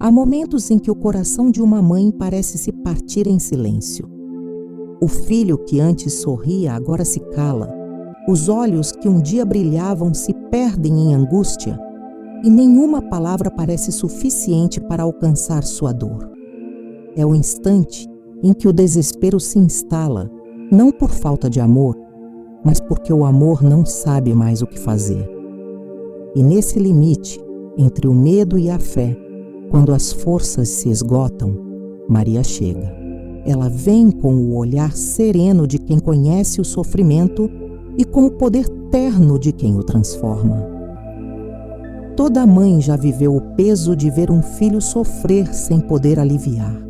Há momentos em que o coração de uma mãe parece se partir em silêncio. O filho que antes sorria agora se cala. Os olhos que um dia brilhavam se perdem em angústia e nenhuma palavra parece suficiente para alcançar sua dor. É o instante em que o desespero se instala, não por falta de amor, mas porque o amor não sabe mais o que fazer. E nesse limite, entre o medo e a fé, quando as forças se esgotam, Maria chega. Ela vem com o olhar sereno de quem conhece o sofrimento e com o poder terno de quem o transforma. Toda mãe já viveu o peso de ver um filho sofrer sem poder aliviar.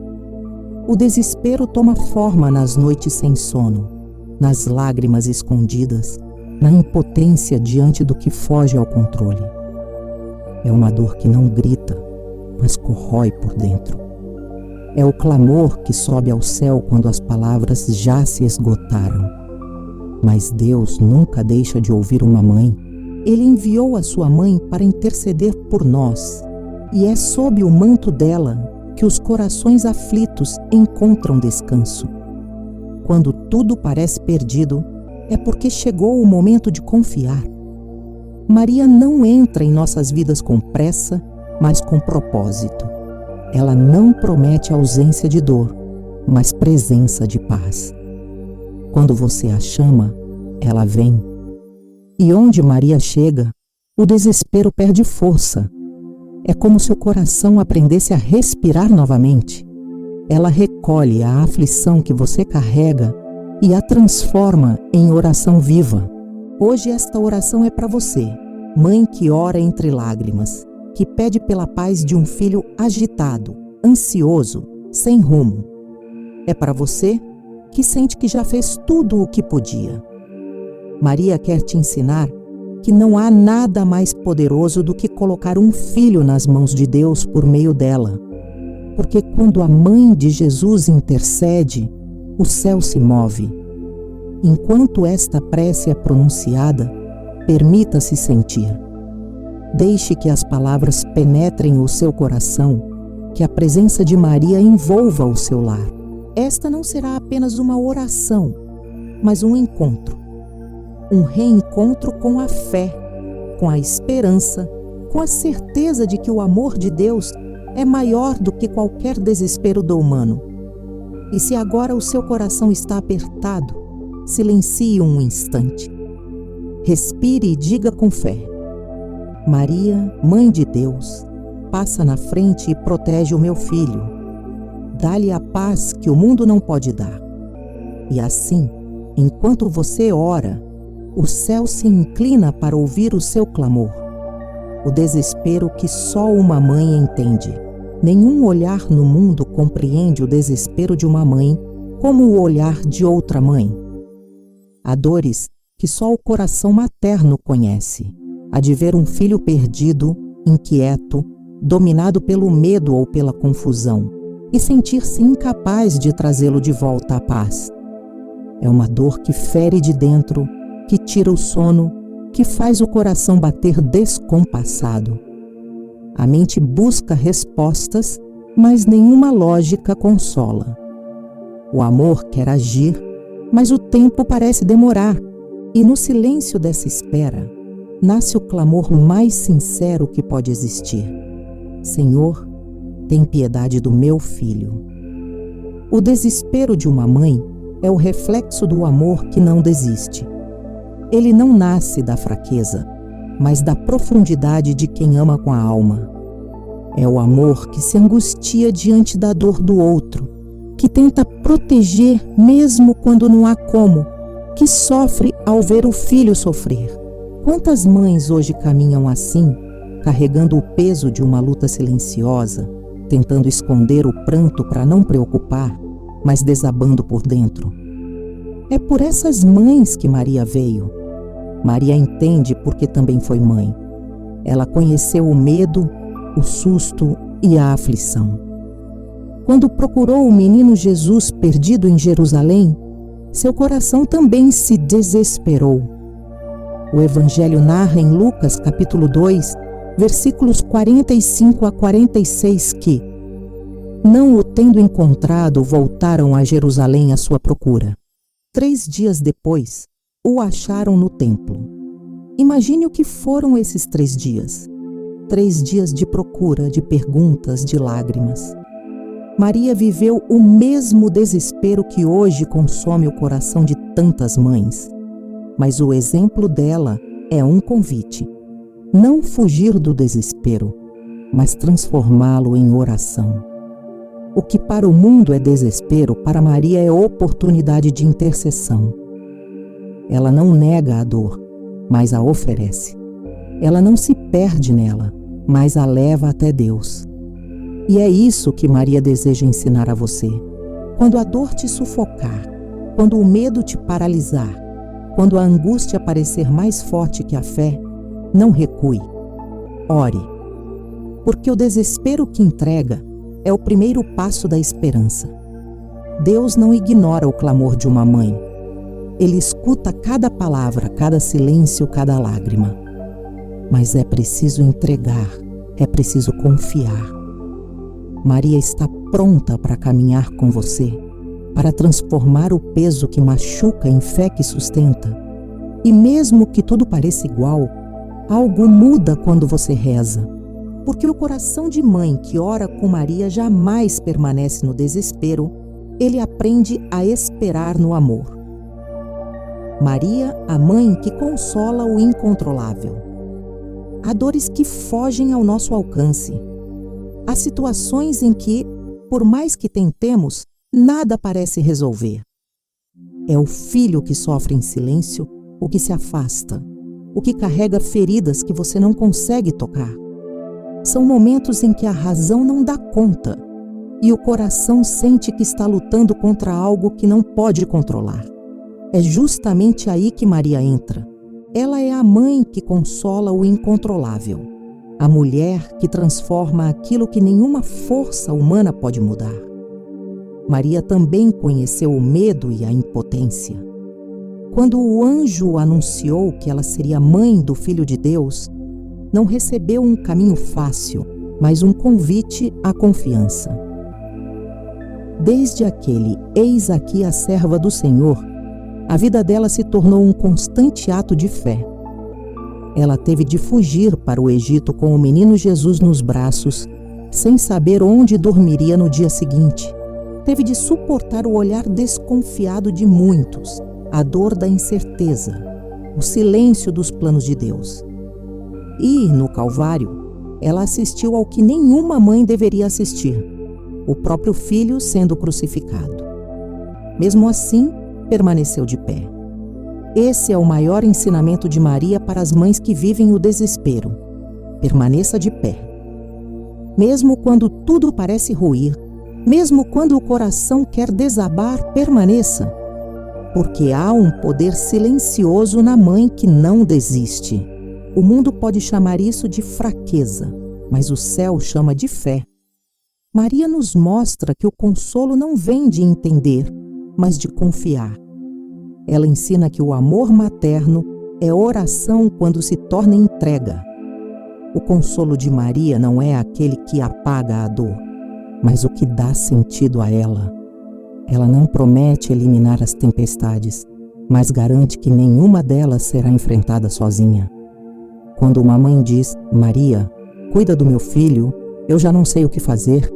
O desespero toma forma nas noites sem sono, nas lágrimas escondidas, na impotência diante do que foge ao controle. É uma dor que não grita, mas corrói por dentro. É o clamor que sobe ao céu quando as palavras já se esgotaram. Mas Deus nunca deixa de ouvir uma mãe. Ele enviou a sua mãe para interceder por nós, e é sob o manto dela que os corações aflitos encontram descanso. Quando tudo parece perdido, é porque chegou o momento de confiar. Maria não entra em nossas vidas com pressa, mas com propósito. Ela não promete ausência de dor, mas presença de paz. Quando você a chama, ela vem. E onde Maria chega, o desespero perde força. É como se o coração aprendesse a respirar novamente. Ela recolhe a aflição que você carrega e a transforma em oração viva. Hoje esta oração é para você, mãe que ora entre lágrimas, que pede pela paz de um filho agitado, ansioso, sem rumo. É para você que sente que já fez tudo o que podia. Maria quer te ensinar que não há nada mais poderoso do que colocar um filho nas mãos de Deus por meio dela. Porque quando a mãe de Jesus intercede, o céu se move. Enquanto esta prece é pronunciada, permita-se sentir. Deixe que as palavras penetrem o seu coração, que a presença de Maria envolva o seu lar. Esta não será apenas uma oração, mas um encontro. Um reencontro com a fé, com a esperança, com a certeza de que o amor de Deus é maior do que qualquer desespero do humano. E se agora o seu coração está apertado, silencie um instante. Respire e diga com fé: Maria, Mãe de Deus, passa na frente e protege o meu filho. Dá-lhe a paz que o mundo não pode dar. E assim, enquanto você ora, o céu se inclina para ouvir o seu clamor. O desespero que só uma mãe entende. Nenhum olhar no mundo compreende o desespero de uma mãe como o olhar de outra mãe. Há dores que só o coração materno conhece. A de ver um filho perdido, inquieto, dominado pelo medo ou pela confusão, e sentir-se incapaz de trazê-lo de volta à paz. É uma dor que fere de dentro, que tira o sono, que faz o coração bater descompassado. A mente busca respostas, mas nenhuma lógica consola. O amor quer agir, mas o tempo parece demorar, e no silêncio dessa espera, nasce o clamor mais sincero que pode existir: Senhor, tem piedade do meu filho. O desespero de uma mãe é o reflexo do amor que não desiste. Ele não nasce da fraqueza, mas da profundidade de quem ama com a alma. É o amor que se angustia diante da dor do outro, que tenta proteger mesmo quando não há como, que sofre ao ver o filho sofrer. Quantas mães hoje caminham assim, carregando o peso de uma luta silenciosa, tentando esconder o pranto para não preocupar, mas desabando por dentro? É por essas mães que Maria veio. Maria entende porque também foi mãe. Ela conheceu o medo, o susto e a aflição. Quando procurou o menino Jesus perdido em Jerusalém, seu coração também se desesperou. O Evangelho narra em Lucas capítulo 2 versículos 45 a 46 que, não o tendo encontrado, voltaram a Jerusalém à sua procura. 3 dias depois, o acharam no templo. Imagine o que foram esses 3 dias. 3 dias de procura, de perguntas, de lágrimas. Maria viveu o mesmo desespero que hoje consome o coração de tantas mães. Mas o exemplo dela é um convite. Não fugir do desespero, mas transformá-lo em oração. O que para o mundo é desespero, para Maria é oportunidade de intercessão. Ela não nega a dor, mas a oferece. Ela não se perde nela, mas a leva até Deus. E é isso que Maria deseja ensinar a você. Quando a dor te sufocar, quando o medo te paralisar, quando a angústia parecer mais forte que a fé, não recue. Ore. Porque o desespero que entrega é o primeiro passo da esperança. Deus não ignora o clamor de uma mãe. Ele escuta cada palavra, cada silêncio, cada lágrima. Mas é preciso entregar, é preciso confiar. Maria está pronta para caminhar com você, para transformar o peso que machuca em fé que sustenta. E mesmo que tudo pareça igual, algo muda quando você reza. Porque o coração de mãe que ora com Maria jamais permanece no desespero, ele aprende a esperar no amor. Maria, a mãe que consola o incontrolável. Há dores que fogem ao nosso alcance. Há situações em que, por mais que tentemos, nada parece resolver. É o filho que sofre em silêncio, o que se afasta, o que carrega feridas que você não consegue tocar. São momentos em que a razão não dá conta e o coração sente que está lutando contra algo que não pode controlar. É justamente aí que Maria entra. Ela é a mãe que consola o incontrolável, a mulher que transforma aquilo que nenhuma força humana pode mudar. Maria também conheceu o medo e a impotência. Quando o anjo anunciou que ela seria mãe do Filho de Deus, não recebeu um caminho fácil, mas um convite à confiança. Desde aquele "Eis aqui a serva do Senhor", a vida dela se tornou um constante ato de fé. Ela teve de fugir para o Egito com o menino Jesus nos braços, sem saber onde dormiria no dia seguinte. Teve de suportar o olhar desconfiado de muitos, a dor da incerteza, o silêncio dos planos de Deus. E, no Calvário, ela assistiu ao que nenhuma mãe deveria assistir: o próprio filho sendo crucificado. Mesmo assim, permaneceu de pé. Esse é o maior ensinamento de Maria para as mães que vivem o desespero. Permaneça de pé. Mesmo quando tudo parece ruir, mesmo quando o coração quer desabar, permaneça. Porque há um poder silencioso na mãe que não desiste. O mundo pode chamar isso de fraqueza, mas o céu chama de fé. Maria nos mostra que o consolo não vem de entender, mas de confiar. Ela ensina que o amor materno é oração quando se torna entrega. O consolo de Maria não é aquele que apaga a dor, mas o que dá sentido a ela. Ela não promete eliminar as tempestades, mas garante que nenhuma delas será enfrentada sozinha. Quando uma mãe diz: "Maria, cuida do meu filho, eu já não sei o que fazer",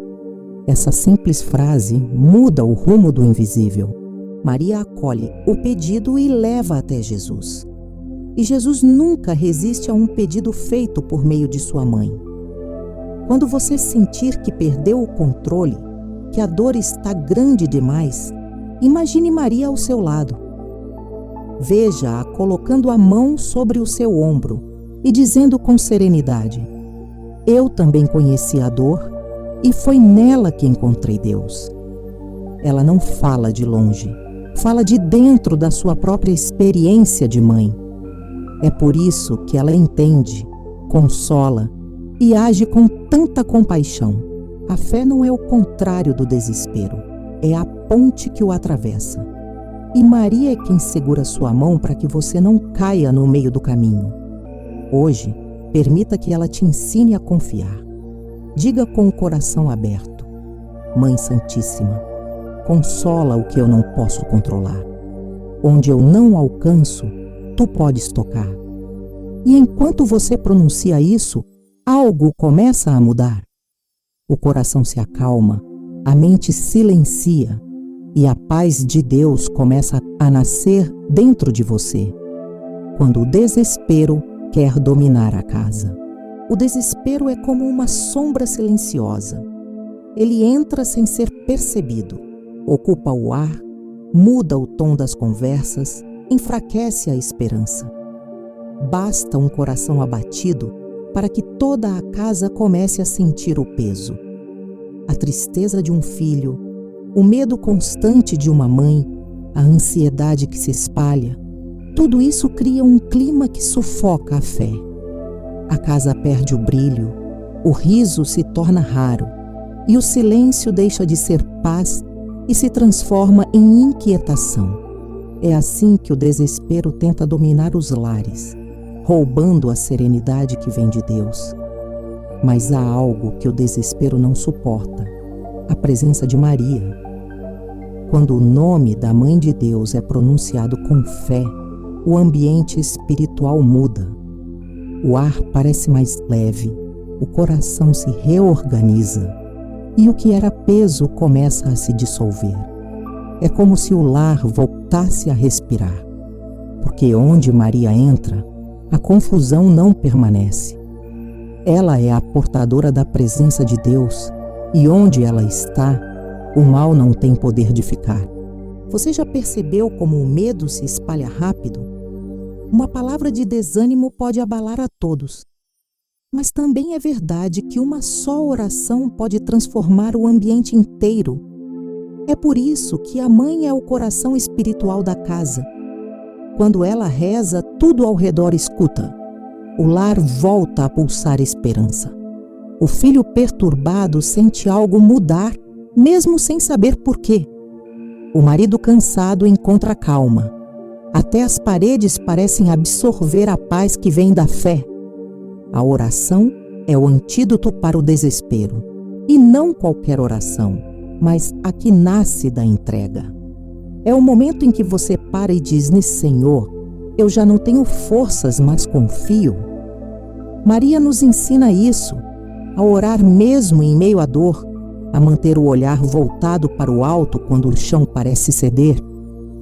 essa simples frase muda o rumo do invisível. Maria acolhe o pedido e leva até Jesus. E Jesus nunca resiste a um pedido feito por meio de sua mãe. Quando você sentir que perdeu o controle, que a dor está grande demais, imagine Maria ao seu lado. Veja-a colocando a mão sobre o seu ombro e dizendo com serenidade: "Eu também conheci a dor e foi nela que encontrei Deus." Ela não fala de longe, fala de dentro da sua própria experiência de mãe. É por isso que ela entende, consola e age com tanta compaixão. A fé não é o contrário do desespero, é a ponte que o atravessa. E Maria é quem segura sua mão para que você não caia no meio do caminho. Hoje, Permita que ela te ensine a confiar. Diga com o coração aberto: Mãe Santíssima, consola o que eu não posso controlar. Onde eu não alcanço, tu podes tocar. E enquanto você pronuncia isso, algo começa a mudar. O coração se acalma, a mente silencia e a paz de Deus começa a nascer dentro de você. Quando o desespero quer dominar a casa. O desespero é como uma sombra silenciosa. Ele entra sem ser percebido, ocupa o ar, muda o tom das conversas, enfraquece a esperança. Basta um coração abatido para que toda a casa comece a sentir o peso. A tristeza de um filho, o medo constante de uma mãe, a ansiedade que se espalha, tudo isso cria um clima que sufoca a fé. A casa perde o brilho, o riso se torna raro e o silêncio deixa de ser paz e se transforma em inquietação. É assim que o desespero tenta dominar os lares, roubando a serenidade que vem de Deus. Mas há algo que o desespero não suporta: a presença de Maria. Quando o nome da Mãe de Deus é pronunciado com fé, o ambiente espiritual muda. O ar parece mais leve, o coração se reorganiza e o que era peso começa a se dissolver. É como se o lar voltasse a respirar, porque onde Maria entra, a confusão não permanece. Ela é a portadora da presença de Deus e onde ela está, o mal não tem poder de ficar. Você já percebeu como o medo se espalha rápido? Uma palavra de desânimo pode abalar a todos. Mas também é verdade que uma só oração pode transformar o ambiente inteiro. É por isso que a mãe é o coração espiritual da casa. Quando ela reza, tudo ao redor escuta. O lar volta a pulsar esperança. O filho perturbado sente algo mudar, mesmo sem saber por quê. O marido cansado encontra calma. Até as paredes parecem absorver a paz que vem da fé. A oração é o antídoto para o desespero. E não qualquer oração, mas a que nasce da entrega. É o momento em que você para e diz: Senhor, eu já não tenho forças, mas confio. Maria nos ensina isso, a orar mesmo em meio à dor, a manter o olhar voltado para o alto quando o chão parece ceder.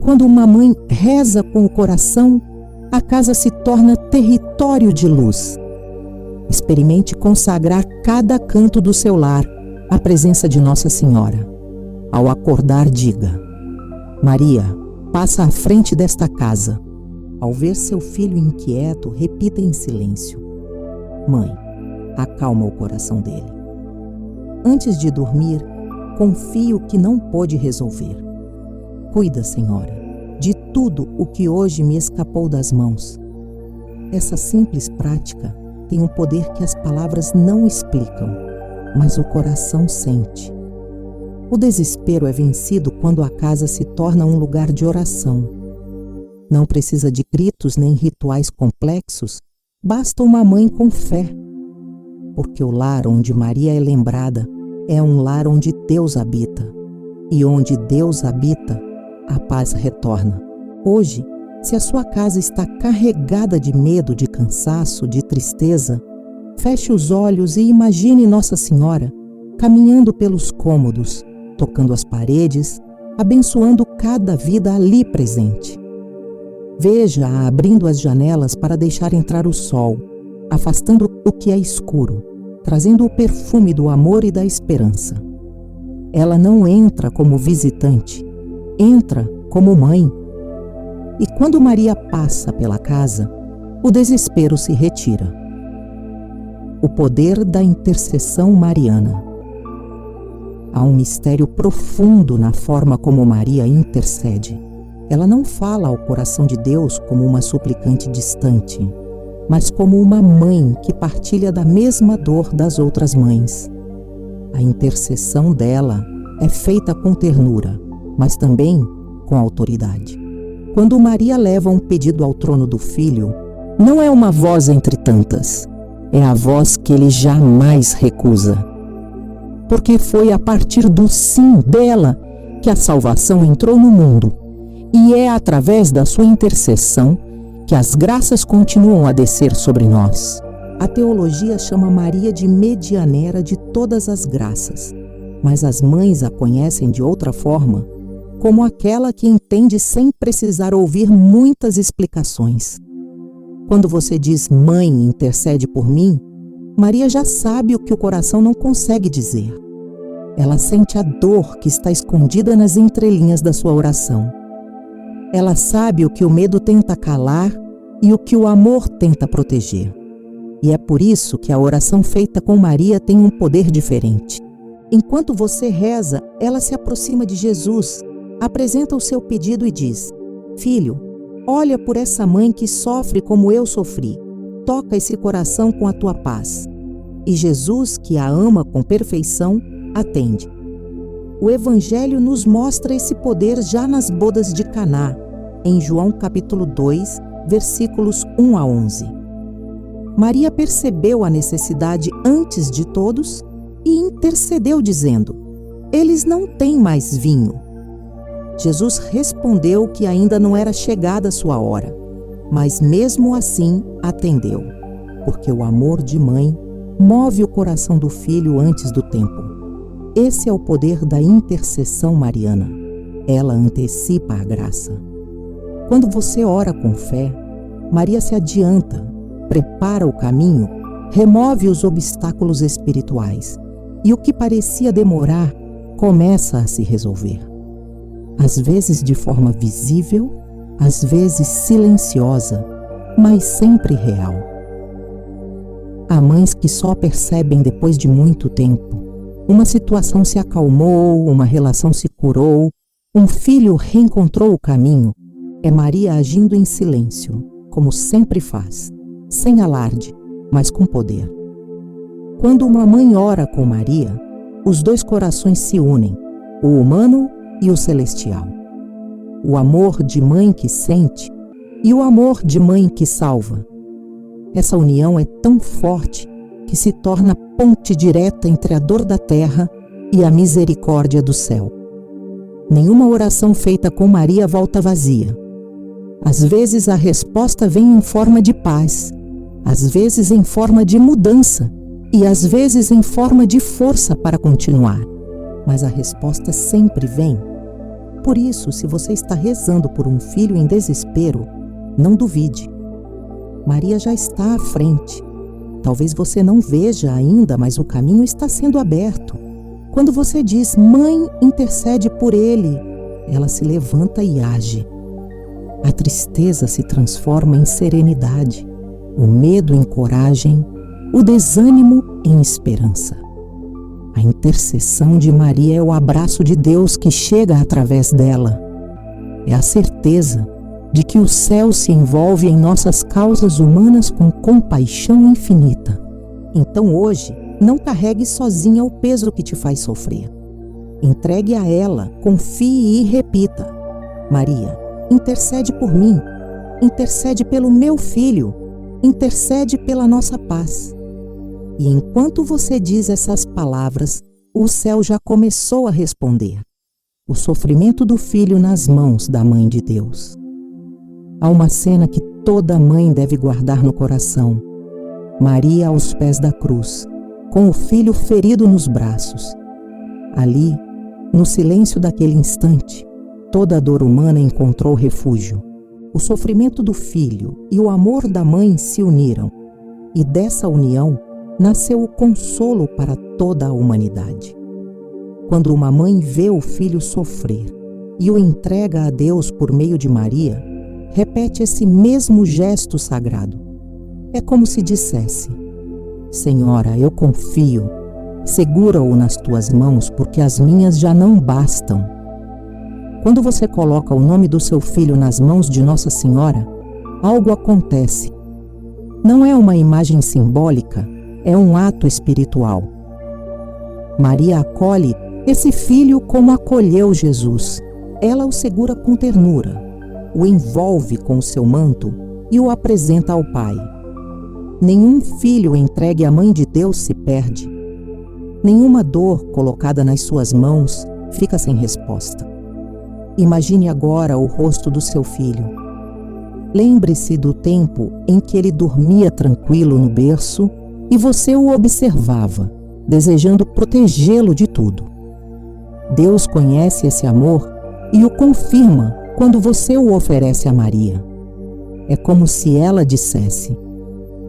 Quando uma mãe reza com o coração, a casa se torna território de luz. Experimente consagrar cada canto do seu lar à presença de Nossa Senhora. Ao acordar, diga: Maria, passa à frente desta casa. Ao ver seu filho inquieto, repita em silêncio: Mãe, acalma o coração dele. Antes de dormir, confie o que não pôde resolver. Cuida, Senhora, de tudo o que hoje me escapou das mãos. Essa simples prática tem um poder que as palavras não explicam, mas o coração sente. O desespero é vencido quando a casa se torna um lugar de oração. Não precisa de gritos nem rituais complexos, basta uma mãe com fé. Porque o lar onde Maria é lembrada é um lar onde Deus habita. E onde Deus habita, a paz retorna. Hoje, se a sua casa está carregada de medo, de cansaço, de tristeza, feche os olhos e imagine Nossa Senhora caminhando pelos cômodos, tocando as paredes, abençoando cada vida ali presente. Veja-a abrindo as janelas para deixar entrar o sol, afastando o que é escuro, trazendo o perfume do amor e da esperança. Ela não entra como visitante, entra como mãe. E quando Maria passa pela casa, o desespero se retira. O poder da intercessão mariana. Há um mistério profundo na forma como Maria intercede. Ela não fala ao coração de Deus como uma suplicante distante, mas como uma mãe que partilha da mesma dor das outras mães. A intercessão dela é feita com ternura, mas também com autoridade. Quando Maria leva um pedido ao trono do Filho, não é uma voz entre tantas, é a voz que ele jamais recusa. Porque foi a partir do sim dela que a salvação entrou no mundo, e é através da sua intercessão que as graças continuam a descer sobre nós. A teologia chama Maria de medianera de todas as graças, mas as mães a conhecem de outra forma, como aquela que entende sem precisar ouvir muitas explicações. Quando você diz, mãe, intercede por mim, Maria já sabe o que o coração não consegue dizer. Ela sente a dor que está escondida nas entrelinhas da sua oração. Ela sabe o que o medo tenta calar e o que o amor tenta proteger. E é por isso que a oração feita com Maria tem um poder diferente. Enquanto você reza, ela se aproxima de Jesus, apresenta o seu pedido e diz: Filho, olha por essa mãe que sofre como eu sofri. Toca esse coração com a tua paz. E Jesus, que a ama com perfeição, atende. O Evangelho nos mostra esse poder já nas bodas de Caná, em João capítulo 2, versículos 1 a 11. Maria percebeu a necessidade antes de todos e intercedeu dizendo: eles não têm mais vinho. Jesus respondeu que ainda não era chegada a sua hora, mas mesmo assim atendeu, porque o amor de mãe move o coração do filho antes do tempo. Esse é o poder da intercessão mariana. Ela antecipa a graça. Quando você ora com fé, Maria se adianta, prepara o caminho, remove os obstáculos espirituais, e o que parecia demorar começa a se resolver. Às vezes de forma visível, às vezes silenciosa, mas sempre real. Há mães que só percebem depois de muito tempo. Uma situação se acalmou, uma relação se curou, um filho reencontrou o caminho. É Maria agindo em silêncio, como sempre faz, sem alarde, mas com poder. Quando uma mãe ora com Maria, os dois corações se unem, o humano e o celestial. O amor de mãe que sente e o amor de mãe que salva. Essa união é tão forte que se torna ponte direta entre a dor da terra e a misericórdia do céu. Nenhuma oração feita com Maria volta vazia. Às vezes a resposta vem em forma de paz, às vezes em forma de mudança e às vezes em forma de força para continuar. Mas a resposta sempre vem. Por isso, se você está rezando por um filho em desespero, não duvide. Maria já está à frente. Talvez você não veja ainda, mas o caminho está sendo aberto. Quando você diz, mãe, intercede por ele, ela se levanta e age. A tristeza se transforma em serenidade, o medo em coragem, o desânimo em esperança. A intercessão de Maria é o abraço de Deus que chega através dela. É a certeza de que o céu se envolve em nossas causas humanas com compaixão infinita. Então hoje, não carregue sozinha o peso que te faz sofrer. Entregue a ela, confie e repita: Maria, intercede por mim, intercede pelo meu filho, intercede pela nossa paz. E enquanto você diz essas palavras, o céu já começou a responder. O sofrimento do filho nas mãos da Mãe de Deus. Há uma cena que toda mãe deve guardar no coração. Maria aos pés da cruz, com o filho ferido nos braços. Ali, no silêncio daquele instante, toda a dor humana encontrou refúgio. O sofrimento do filho e o amor da mãe se uniram, e dessa união nasceu o consolo para toda a humanidade. Quando uma mãe vê o filho sofrer e o entrega a Deus por meio de Maria, repete esse mesmo gesto sagrado. É como se dissesse: Senhora, eu confio, segura-o nas tuas mãos, porque as minhas já não bastam. Quando você coloca o nome do seu filho nas mãos de Nossa Senhora, algo acontece. Não é uma imagem simbólica, é um ato espiritual. Maria acolhe esse filho como acolheu Jesus. Ela o segura com ternura, o envolve com o seu manto e o apresenta ao Pai. Nenhum filho entregue à Mãe de Deus se perde. Nenhuma dor colocada nas suas mãos fica sem resposta. Imagine agora o rosto do seu filho. Lembre-se do tempo em que ele dormia tranquilo no berço e você o observava, desejando protegê-lo de tudo. Deus conhece esse amor e o confirma quando você o oferece a Maria. É como se ela dissesse: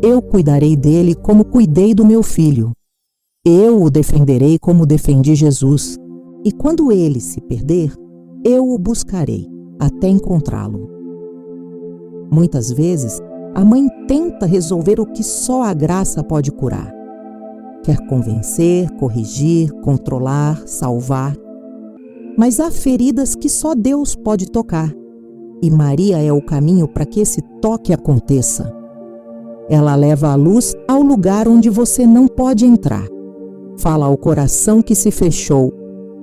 eu cuidarei dele como cuidei do meu filho. Eu o defenderei como defendi Jesus. E quando ele se perder, eu o buscarei até encontrá-lo. Muitas vezes, a mãe tenta resolver o que só a graça pode curar. Quer convencer, corrigir, controlar, salvar. Mas há feridas que só Deus pode tocar. E Maria é o caminho para que esse toque aconteça. Ela leva a luz ao lugar onde você não pode entrar. Fala ao coração que se fechou.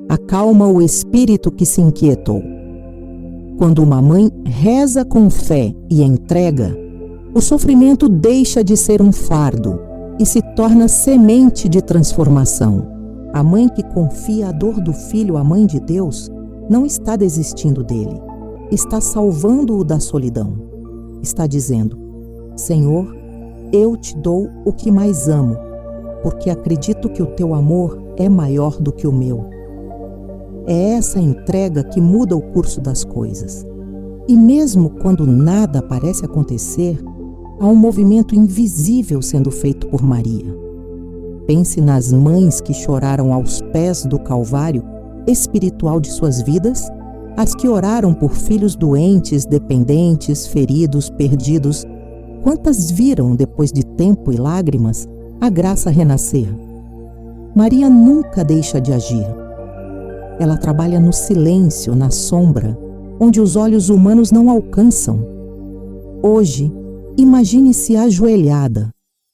Acalma o espírito que se inquietou. Quando uma mãe reza com fé e entrega, o sofrimento deixa de ser um fardo e se torna semente de transformação. A mãe que confia a dor do filho à Mãe de Deus não está desistindo dele. Está salvando-o da solidão. Está dizendo: Senhor, eu te dou o que mais amo, porque acredito que o teu amor é maior do que o meu. É essa entrega que muda o curso das coisas. E mesmo quando nada parece acontecer, há um movimento invisível sendo feito por Maria. Pense nas mães que choraram aos pés do Calvário espiritual de suas vidas, as que oraram por filhos doentes, dependentes, feridos, perdidos. Quantas viram, depois de tempo e lágrimas, a graça renascer? Maria nunca deixa de agir. Ela trabalha no silêncio, na sombra, onde os olhos humanos não alcançam. Hoje, imagine-se ajoelhada,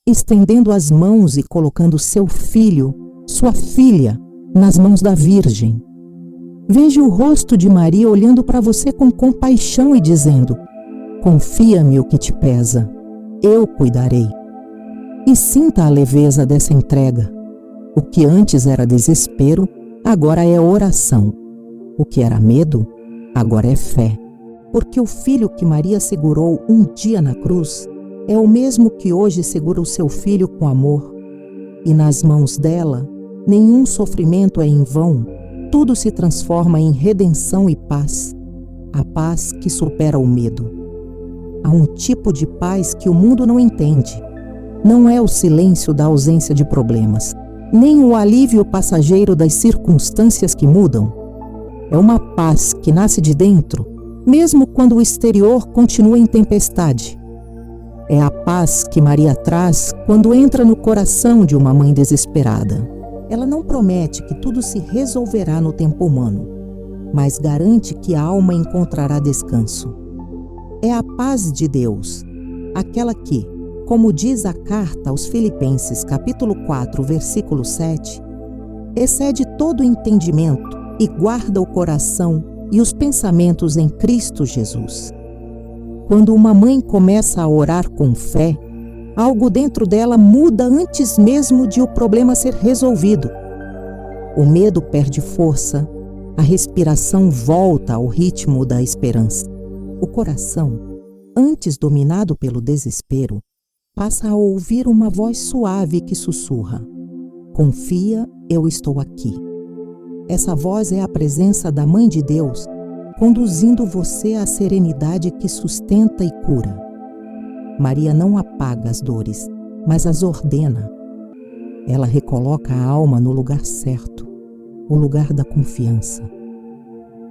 estendendo as mãos e colocando seu filho, sua filha, nas mãos da Virgem. Veja o rosto de Maria olhando para você com compaixão e dizendo: confia-me o que te pesa, eu cuidarei. E sinta a leveza dessa entrega. O que antes era desespero, agora é oração. O que era medo, agora é fé. Porque o filho que Maria segurou um dia na cruz é o mesmo que hoje segura o seu filho com amor. E nas mãos dela, nenhum sofrimento é em vão, tudo se transforma em redenção e paz. A paz que supera o medo. Há um tipo de paz que o mundo não entende. Não é o silêncio da ausência de problemas, nem o alívio passageiro das circunstâncias que mudam. É uma paz que nasce de dentro, mesmo quando o exterior continua em tempestade. É a paz que Maria traz quando entra no coração de uma mãe desesperada. Ela não promete que tudo se resolverá no tempo humano, mas garante que a alma encontrará descanso. É a paz de Deus, aquela que, como diz a carta aos Filipenses, capítulo 4, versículo 7, excede todo entendimento e guarda o coração e os pensamentos em Cristo Jesus. Quando uma mãe começa a orar com fé, algo dentro dela muda antes mesmo de o problema ser resolvido. O medo perde força, a respiração volta ao ritmo da esperança. O coração, antes dominado pelo desespero, passa a ouvir uma voz suave que sussurra: confia, eu estou aqui. Essa voz é a presença da Mãe de Deus, conduzindo você à serenidade que sustenta e cura. Maria não apaga as dores, mas as ordena. Ela recoloca a alma no lugar certo, o lugar da confiança.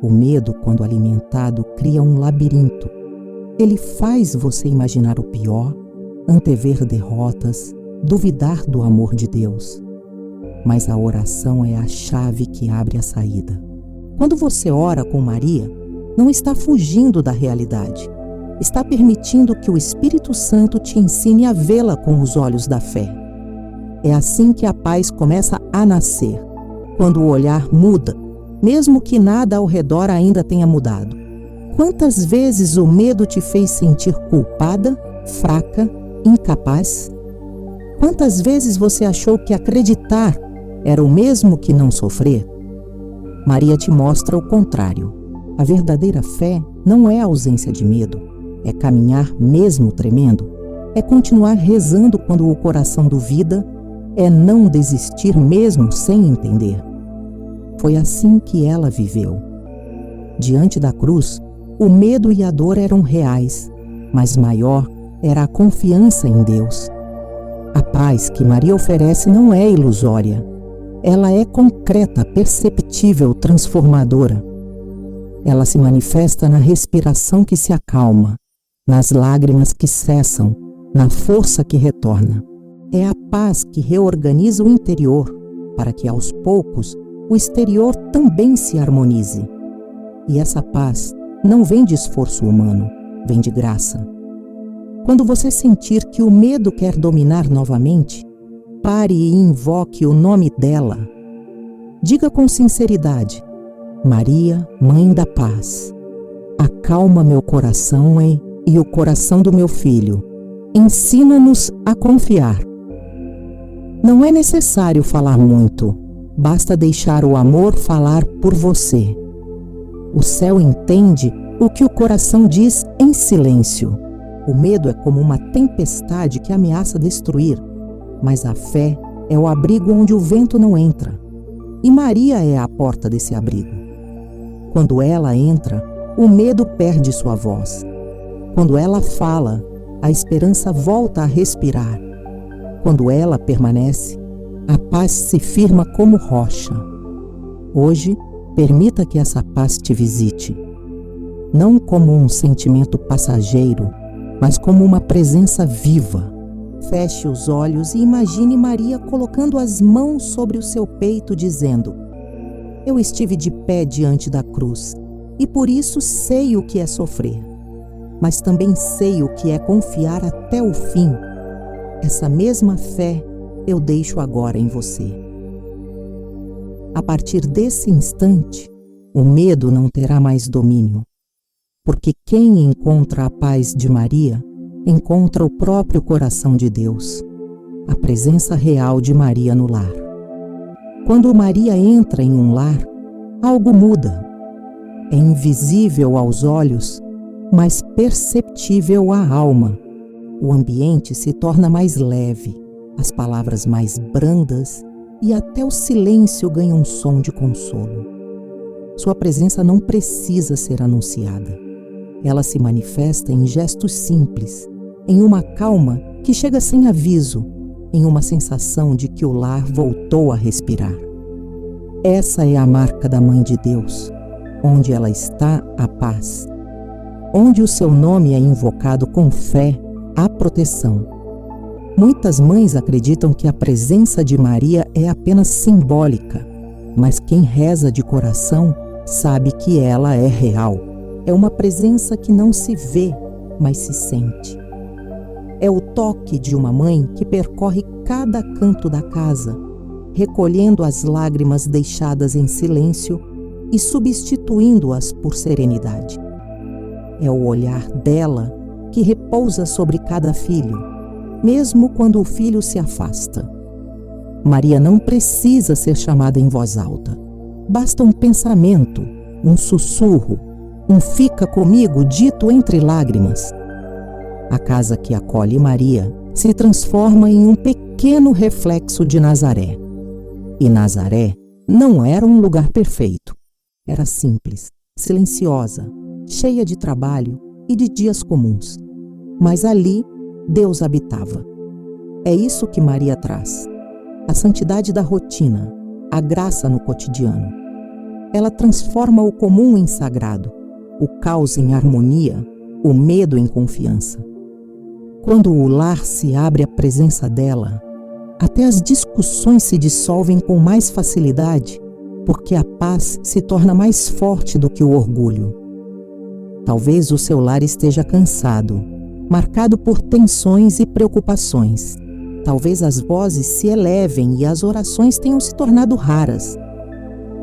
O medo, quando alimentado, cria um labirinto. Ele faz você imaginar o pior, antever derrotas, duvidar do amor de Deus. Mas a oração é a chave que abre a saída. Quando você ora com Maria, não está fugindo da realidade. Está permitindo que o Espírito Santo te ensine a vê-la com os olhos da fé. É assim que a paz começa a nascer, quando o olhar muda, mesmo que nada ao redor ainda tenha mudado. Quantas vezes o medo te fez sentir culpada, fraca, incapaz? Quantas vezes você achou que acreditar era o mesmo que não sofrer? Maria te mostra o contrário. A verdadeira fé não é a ausência de medo, é caminhar mesmo tremendo, é continuar rezando quando o coração duvida, é não desistir mesmo sem entender. Foi assim que ela viveu. Diante da cruz, o medo e a dor eram reais, mas maior era a confiança em Deus. A paz que Maria oferece não é ilusória. Ela é concreta, perceptível, transformadora. Ela se manifesta na respiração que se acalma, nas lágrimas que cessam, na força que retorna. É a paz que reorganiza o interior, para que aos poucos o exterior também se harmonize. E essa paz não vem de esforço humano, vem de graça. Quando você sentir que o medo quer dominar novamente, pare e invoque o nome dela. Diga com sinceridade: Maria, Mãe da Paz, acalma meu coração e o coração do meu filho. Ensina-nos a confiar. Não é necessário falar muito, basta deixar o amor falar por você. O céu entende o que o coração diz em silêncio. O medo é como uma tempestade que ameaça destruir, mas a fé é o abrigo onde o vento não entra. E Maria é a porta desse abrigo. Quando ela entra, o medo perde sua voz. Quando ela fala, a esperança volta a respirar. Quando ela permanece, a paz se firma como rocha. Hoje, permita que essa paz te visite. Não como um sentimento passageiro, mas como uma presença viva. Feche os olhos e imagine Maria colocando as mãos sobre o seu peito, dizendo: eu estive de pé diante da cruz, e por isso sei o que é sofrer. Mas também sei o que é confiar até o fim. Essa mesma fé eu deixo agora em você. A partir desse instante, o medo não terá mais domínio, porque quem encontra a paz de Maria, encontra o próprio coração de Deus, a presença real de Maria no lar. Quando Maria entra em um lar, algo muda. É invisível aos olhos, mas perceptível à alma. O ambiente se torna mais leve, as palavras mais brandas e até o silêncio ganha um som de consolo. Sua presença não precisa ser anunciada. Ela se manifesta em gestos simples, em uma calma que chega sem aviso, em uma sensação de que o lar voltou a respirar. Essa é a marca da Mãe de Deus. Onde ela está, a paz. Onde o seu nome é invocado com fé, há proteção. Muitas mães acreditam que a presença de Maria é apenas simbólica, mas quem reza de coração sabe que ela é real. É uma presença que não se vê, mas se sente. É o toque de uma mãe que percorre cada canto da casa, recolhendo as lágrimas deixadas em silêncio e substituindo-as por serenidade. É o olhar dela que repousa sobre cada filho, mesmo quando o filho se afasta. Maria não precisa ser chamada em voz alta. Basta um pensamento, um sussurro, um fica comigo dito entre lágrimas. A casa que acolhe Maria se transforma em um pequeno reflexo de Nazaré. E Nazaré não era um lugar perfeito. Era simples, silenciosa, cheia de trabalho e de dias comuns. Mas ali Deus habitava. É isso que Maria traz: a santidade da rotina, a graça no cotidiano. Ela transforma o comum em sagrado, o caos em harmonia, o medo em confiança. Quando o lar se abre à presença dela, até as discussões se dissolvem com mais facilidade, porque a paz se torna mais forte do que o orgulho. Talvez o seu lar esteja cansado, marcado por tensões e preocupações. Talvez as vozes se elevem e as orações tenham se tornado raras.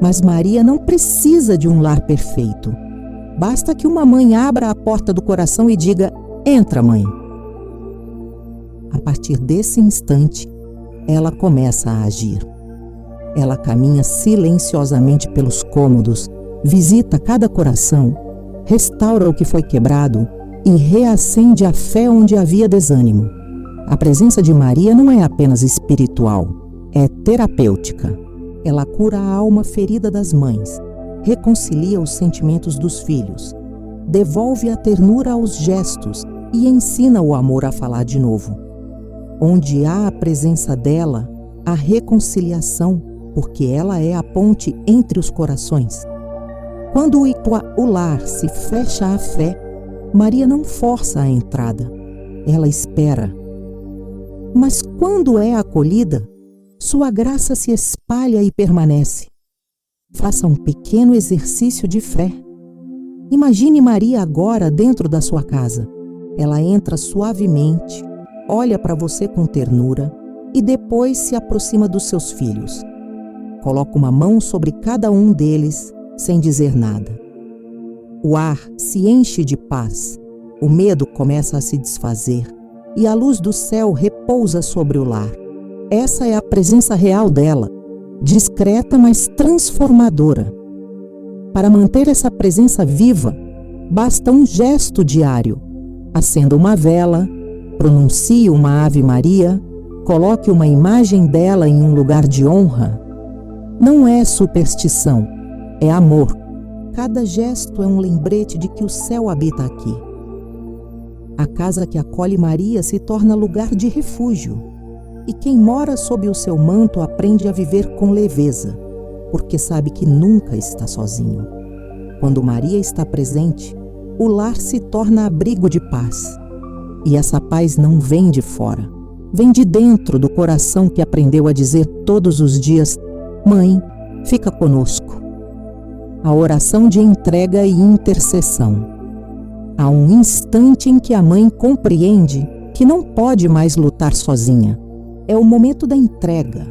Mas Maria não precisa de um lar perfeito. Basta que uma mãe abra a porta do coração e diga: entra, mãe. A partir desse instante, ela começa a agir. Ela caminha silenciosamente pelos cômodos, visita cada coração, restaura o que foi quebrado e reacende a fé onde havia desânimo. A presença de Maria não é apenas espiritual, é terapêutica. Ela cura a alma ferida das mães, reconcilia os sentimentos dos filhos, devolve a ternura aos gestos e ensina o amor a falar de novo. Onde há a presença dela, há reconciliação, porque ela é a ponte entre os corações. Quando o lar se fecha à fé, Maria não força a entrada, ela espera. Mas quando é acolhida, sua graça se espalha e permanece. Faça um pequeno exercício de fé. Imagine Maria agora dentro da sua casa. Ela entra suavemente, olha para você com ternura e depois se aproxima dos seus filhos. Coloca uma mão sobre cada um deles, sem dizer nada. O ar se enche de paz, o medo começa a se desfazer e a luz do céu repousa sobre o lar. Essa é a presença real dela, discreta, mas transformadora. Para manter essa presença viva, basta um gesto diário. Acenda uma vela, pronuncie uma Ave Maria, coloque uma imagem dela em um lugar de honra. Não é superstição, é amor. Cada gesto é um lembrete de que o céu habita aqui. A casa que acolhe Maria se torna lugar de refúgio. E quem mora sob o seu manto aprende a viver com leveza, porque sabe que nunca está sozinho. Quando Maria está presente, o lar se torna abrigo de paz. E essa paz não vem de fora, vem de dentro do coração que aprendeu a dizer todos os dias: Mãe, fica conosco. A oração de entrega e intercessão. Há um instante em que a mãe compreende que não pode mais lutar sozinha. É o momento da entrega,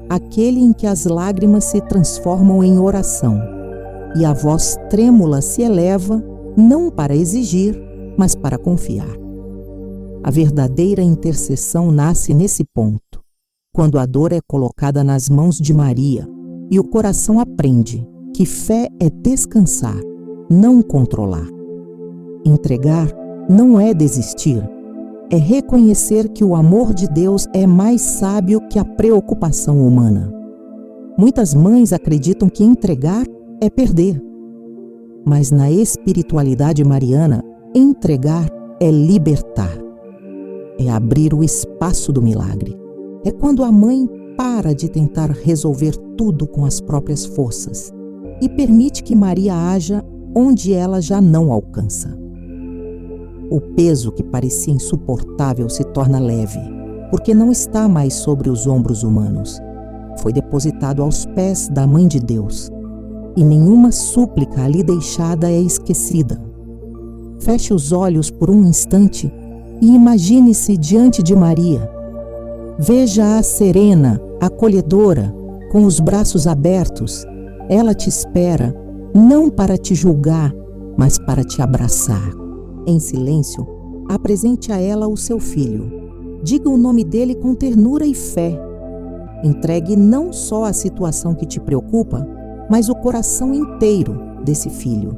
aquele em que as lágrimas se transformam em oração e a voz trêmula se eleva não para exigir, mas para confiar. A verdadeira intercessão nasce nesse ponto, quando a dor é colocada nas mãos de Maria e o coração aprende que fé é descansar, não controlar. Entregar não é desistir, é reconhecer que o amor de Deus é mais sábio que a preocupação humana. Muitas mães acreditam que entregar é perder. Mas na espiritualidade mariana, entregar é libertar. É abrir o espaço do milagre. É quando a mãe para de tentar resolver tudo com as próprias forças e permite que Maria haja onde ela já não alcança. O peso que parecia insuportável se torna leve, porque não está mais sobre os ombros humanos. Foi depositado aos pés da Mãe de Deus, e nenhuma súplica ali deixada é esquecida. Feche os olhos por um instante e imagine-se diante de Maria. Veja-a serena, acolhedora, com os braços abertos. Ela te espera, não para te julgar, mas para te abraçar. Em silêncio, apresente a ela o seu filho. Diga o nome dele com ternura e fé. Entregue não só a situação que te preocupa, mas o coração inteiro desse filho.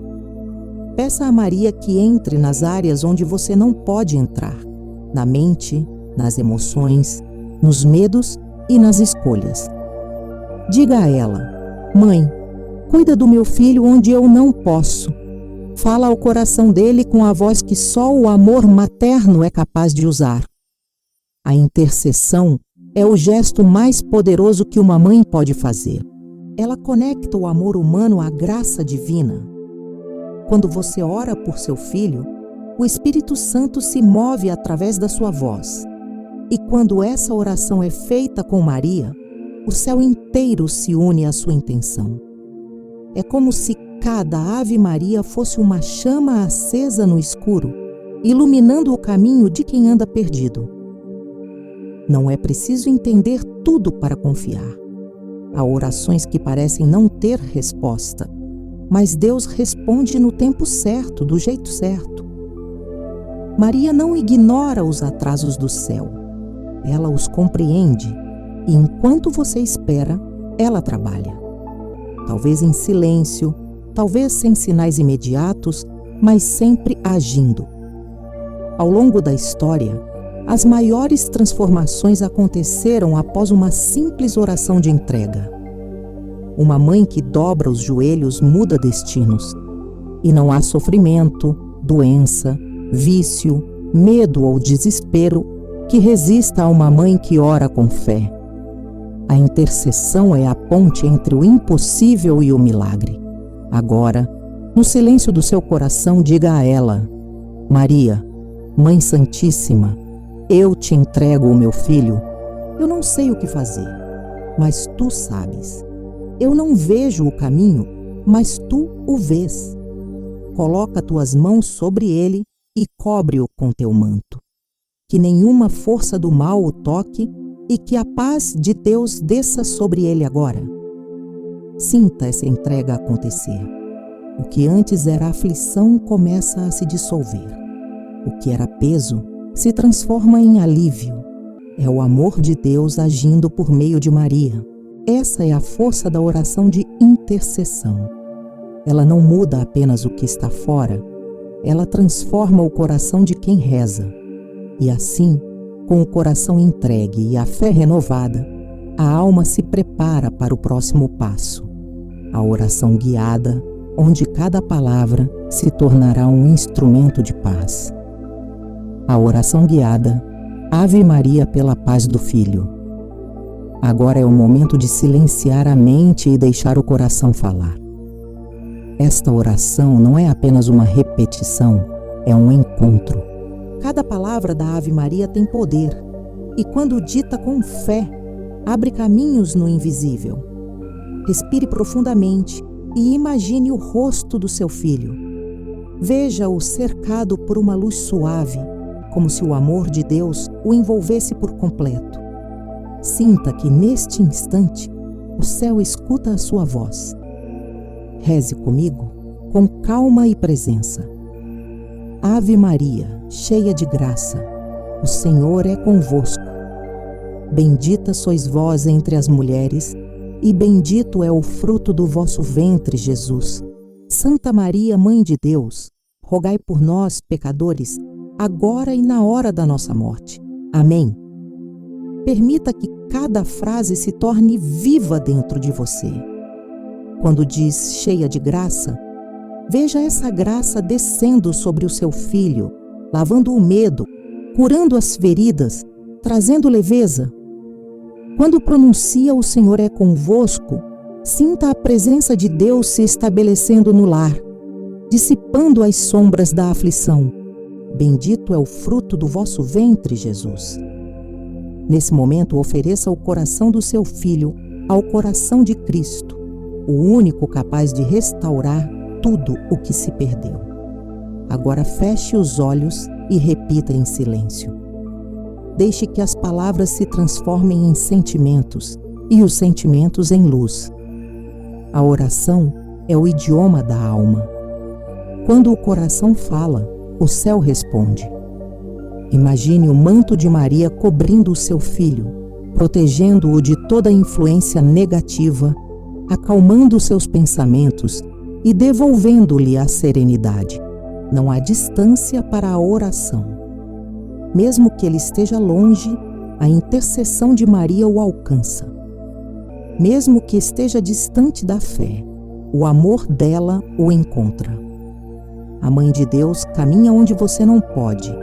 Peça a Maria que entre nas áreas onde você não pode entrar, na mente, nas emoções, nos medos e nas escolhas. Diga a ela: Mãe, cuida do meu filho onde eu não posso. Fala ao coração dele com a voz que só o amor materno é capaz de usar. A intercessão é o gesto mais poderoso que uma mãe pode fazer. Ela conecta o amor humano à graça divina. Quando você ora por seu filho, o Espírito Santo se move através da sua voz. E quando essa oração é feita com Maria, o céu inteiro se une à sua intenção. É como se cada Ave Maria fosse uma chama acesa no escuro, iluminando o caminho de quem anda perdido. Não é preciso entender tudo para confiar. Há orações que parecem não ter resposta, mas Deus responde no tempo certo, do jeito certo. Maria não ignora os atrasos do céu. Ela os compreende e, enquanto você espera, ela trabalha. Talvez em silêncio, talvez sem sinais imediatos, mas sempre agindo. Ao longo da história, as maiores transformações aconteceram após uma simples oração de entrega. Uma mãe que dobra os joelhos muda destinos. E não há sofrimento, doença, vício, medo ou desespero que resista a uma mãe que ora com fé. A intercessão é a ponte entre o impossível e o milagre. Agora, no silêncio do seu coração, diga a ela: Maria, Mãe Santíssima, eu te entrego o meu filho. Eu não sei o que fazer, mas tu sabes. Eu não vejo o caminho, mas tu o vês. Coloca tuas mãos sobre ele e cobre-o com teu manto. Que nenhuma força do mal o toque e que a paz de Deus desça sobre ele agora. Sinta essa entrega acontecer. O que antes era aflição começa a se dissolver. O que era peso se transforma em alívio. É o amor de Deus agindo por meio de Maria. Essa é a força da oração de intercessão. Ela não muda apenas o que está fora, ela transforma o coração de quem reza. E assim, com o coração entregue e a fé renovada, a alma se prepara para o próximo passo, a oração guiada, onde cada palavra se tornará um instrumento de paz. A oração guiada, Ave Maria pela paz do Filho. Agora é o momento de silenciar a mente e deixar o coração falar. Esta oração não é apenas uma repetição, é um encontro. Cada palavra da Ave Maria tem poder, e quando dita com fé, abre caminhos no invisível. Respire profundamente e imagine o rosto do seu filho. Veja-o cercado por uma luz suave, como se o amor de Deus o envolvesse por completo. Sinta que neste instante o céu escuta a sua voz. Reze comigo com calma e presença. Ave Maria, cheia de graça, o Senhor é convosco. Bendita sois vós entre as mulheres, e bendito é o fruto do vosso ventre, Jesus. Santa Maria, Mãe de Deus, rogai por nós, pecadores, agora e na hora da nossa morte. Amém. Permita que cada frase se torne viva dentro de você. Quando diz cheia de graça, veja essa graça descendo sobre o seu filho, lavando o medo, curando as feridas, trazendo leveza. Quando pronuncia o Senhor é convosco, sinta a presença de Deus se estabelecendo no lar, dissipando as sombras da aflição. Bendito é o fruto do vosso ventre, Jesus. Nesse momento, ofereça o coração do seu filho ao coração de Cristo, o único capaz de restaurar tudo o que se perdeu. Agora feche os olhos e repita em silêncio. Deixe que as palavras se transformem em sentimentos e os sentimentos em luz. A oração é o idioma da alma. Quando o coração fala, o céu responde. Imagine o manto de Maria cobrindo o seu filho, protegendo-o de toda influência negativa, acalmando seus pensamentos e devolvendo-lhe a serenidade. Não há distância para a oração. Mesmo que ele esteja longe, a intercessão de Maria o alcança. Mesmo que esteja distante da fé, o amor dela o encontra. A Mãe de Deus caminha onde você não pode,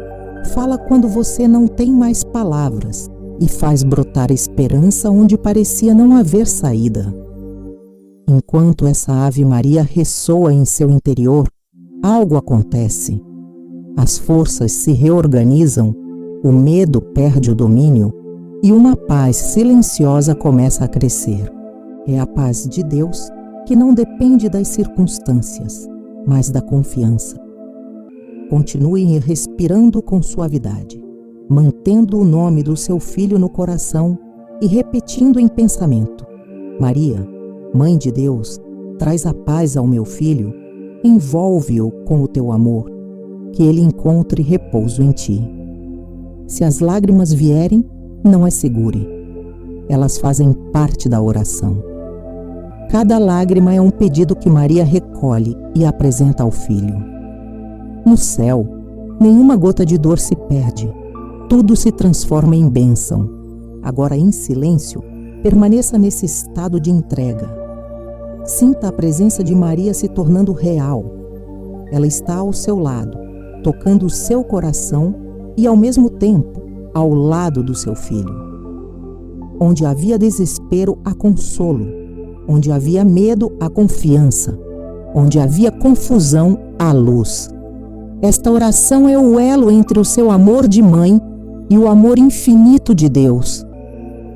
fala quando você não tem mais palavras e faz brotar esperança onde parecia não haver saída. Enquanto essa Ave Maria ressoa em seu interior, algo acontece. As forças se reorganizam, o medo perde o domínio e uma paz silenciosa começa a crescer. É a paz de Deus que não depende das circunstâncias, mas da confiança. Continue respirando com suavidade, mantendo o nome do seu filho no coração e repetindo em pensamento: Maria, Mãe de Deus, traz a paz ao meu filho, envolve-o com o teu amor, que ele encontre repouso em ti. Se as lágrimas vierem, Não as segure. Elas fazem parte da oração. Cada lágrima é um pedido que Maria recolhe e apresenta ao Filho. No céu, nenhuma gota de dor se perde. Tudo se transforma em bênção. Agora, em silêncio, permaneça nesse estado de entrega. Sinta a presença de Maria se tornando real. Ela está ao seu lado, tocando o seu coração e, ao mesmo tempo, ao lado do seu filho. Onde havia desespero, há consolo. Onde havia medo, há confiança. Onde havia confusão, há luz. Esta oração é o elo entre o seu amor de mãe e o amor infinito de Deus.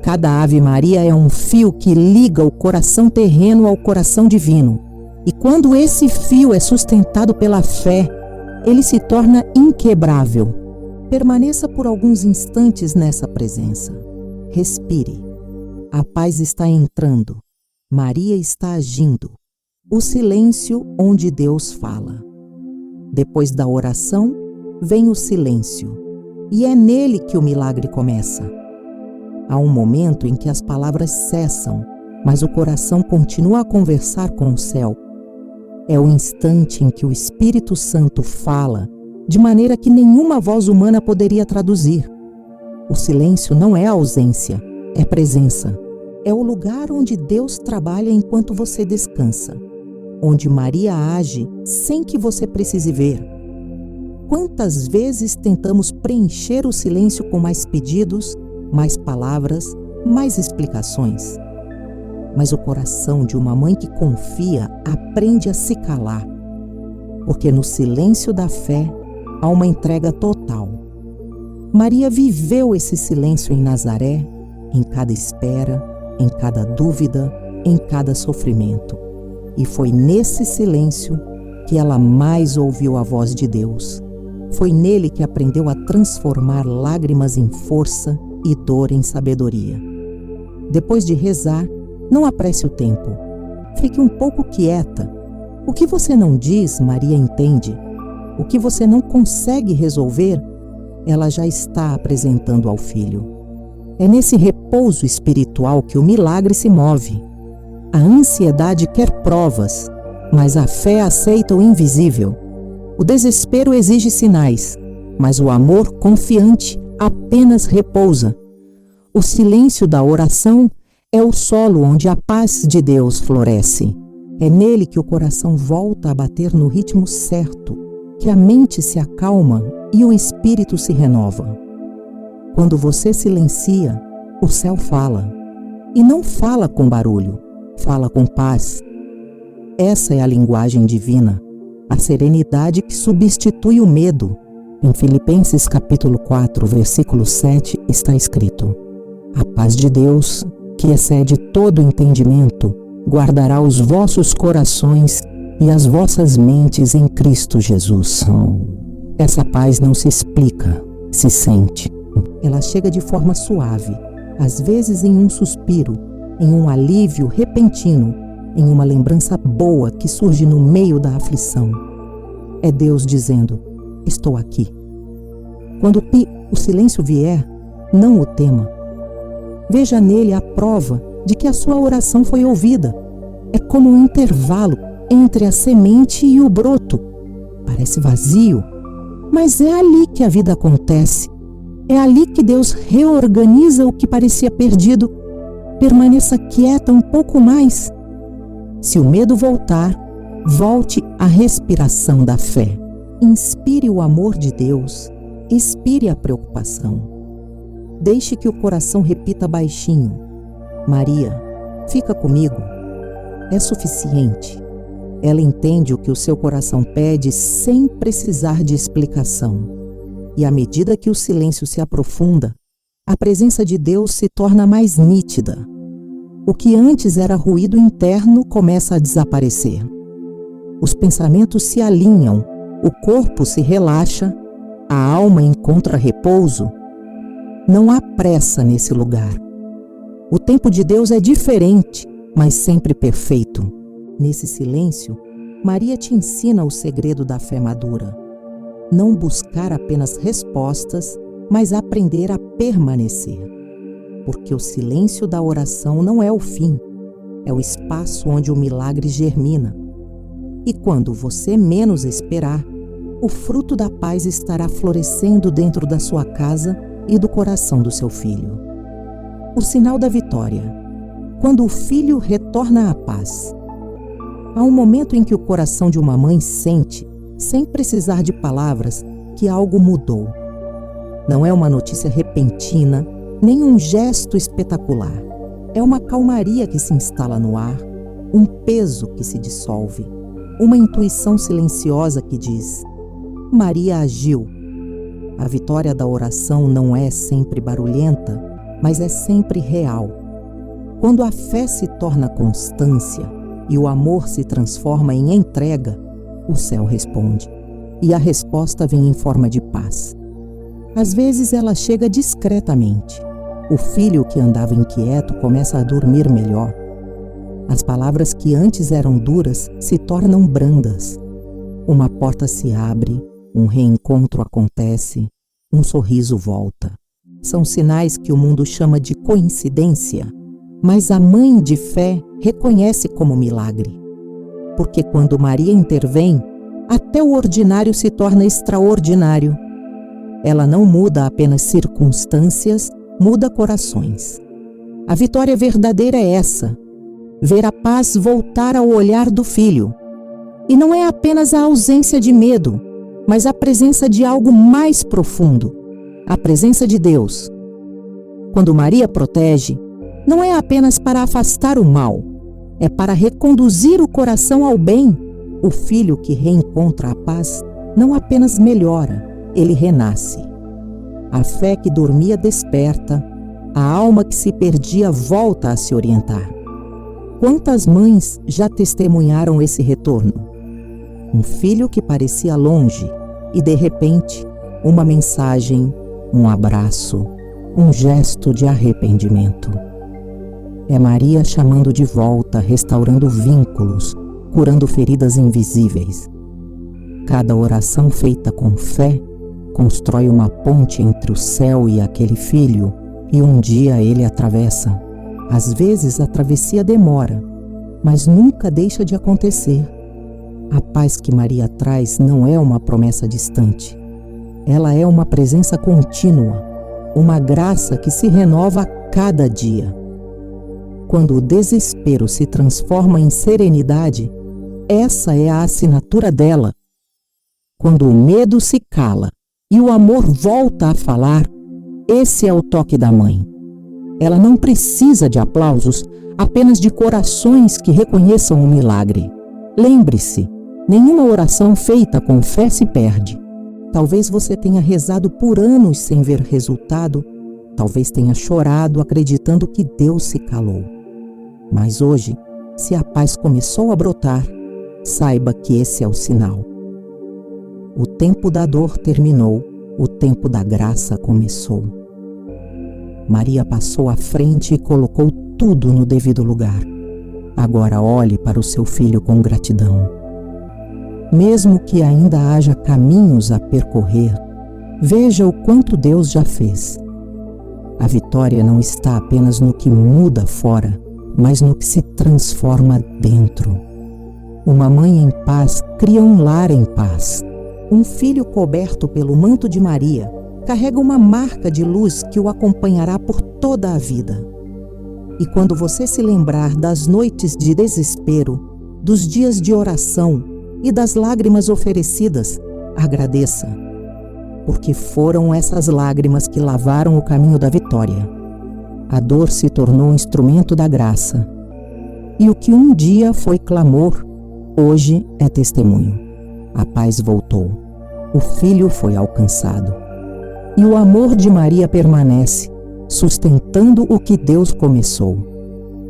Cada Ave Maria é um fio que liga o coração terreno ao coração divino. E quando esse fio é sustentado pela fé, ele se torna inquebrável. Permaneça por alguns instantes nessa presença. Respire. A paz está entrando. Maria está agindo. O silêncio onde Deus fala. Depois da oração, vem o silêncio. E é nele que o milagre começa. Há um momento em que as palavras cessam, mas o coração continua a conversar com o céu. É o instante em que o Espírito Santo fala de maneira que nenhuma voz humana poderia traduzir. O silêncio não é ausência, é presença. É o lugar onde Deus trabalha enquanto você descansa, onde Maria age sem que você precise ver. Quantas vezes tentamos preencher o silêncio com mais pedidos, mais palavras, mais explicações? Mas o coração de uma mãe que confia aprende a se calar, porque no silêncio da fé há uma entrega total. Maria viveu esse silêncio em Nazaré, em cada espera, em cada dúvida, em cada sofrimento. E foi nesse silêncio que ela mais ouviu a voz de Deus. Foi nele que aprendeu a transformar lágrimas em força e dor em sabedoria. Depois de rezar, não apresse o tempo. Fique um pouco quieta. O que você não diz, Maria entende. O que você não consegue resolver, ela já está apresentando ao Filho. É nesse repouso espiritual que o milagre se move. A ansiedade quer provas, mas a fé aceita o invisível. O desespero exige sinais, mas o amor confiante apenas repousa. O silêncio da oração é o solo onde a paz de Deus floresce. É nele que o coração volta a bater no ritmo certo, que a mente se acalma e o espírito se renova. Quando você silencia, o céu fala. E não fala com barulho, fala com paz. Essa é a linguagem divina, a serenidade que substitui o medo. Em Filipenses capítulo 4, versículo 7, está escrito: a paz de Deus, que excede todo entendimento, guardará os vossos corações e as vossas mentes em Cristo Jesus. Essa paz não se explica, se sente. Ela chega de forma suave, às vezes em um suspiro, em um alívio repentino, em uma lembrança boa que surge no meio da aflição. É Deus dizendo: estou aqui. Quando o silêncio vier, não o tema. Veja nele a prova de que a sua oração foi ouvida. É como um intervalo entre a semente e o broto. Parece vazio, mas é ali que a vida acontece. É ali que Deus reorganiza o que parecia perdido. Permaneça quieta um pouco mais. Se o medo voltar, volte à respiração da fé. Inspire o amor de Deus, expire a preocupação. Deixe que o coração repita baixinho: Maria, fica comigo. É suficiente. Ela entende o que o seu coração pede sem precisar de explicação. E à medida que o silêncio se aprofunda, a presença de Deus se torna mais nítida. O que antes era ruído interno começa a desaparecer. Os pensamentos se alinham, o corpo se relaxa, a alma encontra repouso. Não há pressa nesse lugar. O tempo de Deus é diferente, mas sempre perfeito. Nesse silêncio, Maria te ensina o segredo da fé madura. Não buscar apenas respostas, mas aprender a permanecer. porque o silêncio da oração não é o fim, é o espaço onde o milagre germina. E quando você menos esperar, o fruto da paz estará florescendo dentro da sua casa e do coração do seu filho. O sinal da vitória. Quando o filho retorna à paz. Há um momento em que o coração de uma mãe sente, sem precisar de palavras, que algo mudou. Não é uma notícia repentina, nem um gesto espetacular. É uma calmaria que se instala no ar, um peso que se dissolve, uma intuição silenciosa que diz: Maria agiu. A vitória da oração não é sempre barulhenta, mas é sempre real. Quando a fé se torna constância e o amor se transforma em entrega, o céu responde, e a resposta vem em forma de paz. Às vezes ela chega discretamente. O filho que andava inquieto começa a dormir melhor. As palavras que antes eram duras se tornam brandas. Uma porta se abre, um reencontro acontece, um sorriso volta. São sinais que o mundo chama de coincidência, mas a mãe de fé reconhece como milagre. Porque quando Maria intervém, até o ordinário se torna extraordinário. Ela não muda apenas circunstâncias, muda corações. A vitória verdadeira é essa: ver a paz voltar ao olhar do filho. E não é apenas a ausência de medo, mas a presença de algo mais profundo, a presença de Deus. Quando Maria protege, não é apenas para afastar o mal, é para reconduzir o coração ao bem. O filho que reencontra a paz não apenas melhora, ele renasce. A fé que dormia desperta, a alma que se perdia volta a se orientar. Quantas mães já testemunharam esse retorno? Um filho que parecia longe e, de repente, uma mensagem, um abraço, um gesto de arrependimento. É Maria chamando de volta, restaurando vínculos, curando feridas invisíveis. Cada oração feita com fé constrói uma ponte entre o céu e aquele filho, e um dia ele atravessa. Às vezes a travessia demora, mas nunca deixa de acontecer. A paz que Maria traz não é uma promessa distante. Ela é uma presença contínua, uma graça que se renova a cada dia. Quando o desespero se transforma em serenidade, essa é a assinatura dela. Quando o medo se cala e o amor volta a falar, esse é o toque da mãe. Ela não precisa de aplausos, apenas de corações que reconheçam o milagre. Lembre-se, nenhuma oração feita com fé se perde. Talvez você tenha rezado por anos sem ver resultado, talvez tenha chorado acreditando que Deus se calou. Mas hoje, se a paz começou a brotar, saiba que esse é o sinal. O tempo da dor terminou, o tempo da graça começou. Maria passou à frente e colocou tudo no devido lugar. Agora olhe para o seu filho com gratidão. Mesmo que ainda haja caminhos a percorrer, veja o quanto Deus já fez. A vitória não está apenas no que muda fora, mas no que se transforma dentro. Uma mãe em paz cria um lar em paz. Um filho coberto pelo manto de Maria carrega uma marca de luz que o acompanhará por toda a vida. E quando você se lembrar das noites de desespero, dos dias de oração e das lágrimas oferecidas, agradeça, porque foram essas lágrimas que lavaram o caminho da vitória. A dor se tornou instrumento da graça. E o que um dia foi clamor, hoje é testemunho. A paz voltou. O filho foi alcançado. E o amor de Maria permanece, sustentando o que Deus começou.